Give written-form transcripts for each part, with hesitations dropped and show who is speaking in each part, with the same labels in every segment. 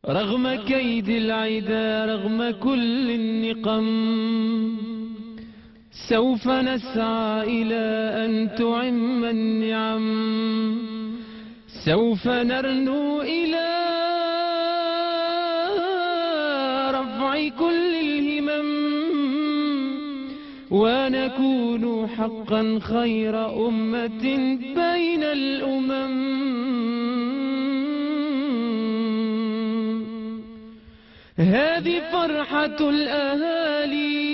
Speaker 1: رغم كيد العدا رغم كل النقم سوف نسعى إلى أن تعم النعم، سوف نرنو إلى رفع كل الهمم، ونكون حقا خير أمة بين الأمم. هذه فرحة الأهالي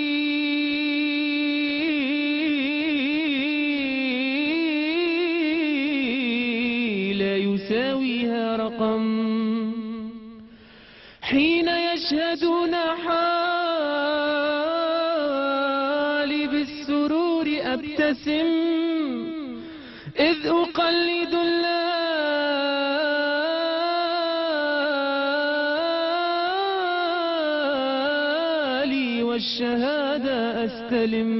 Speaker 1: لا يساويها رقم، حين يشهدون حالي بالسرور أبتسم، إذ أقلد الليالي والشهادة أستلم.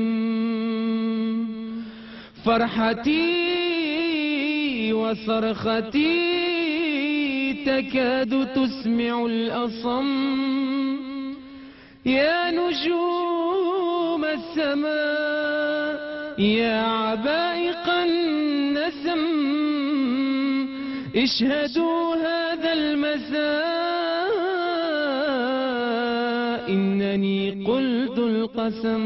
Speaker 1: فرحتي وصرختي تكاد تسمع الأصم، يا نجوم السماء يا عبائق النسم، اشهدوا هذا المساء إنني قلت القسم.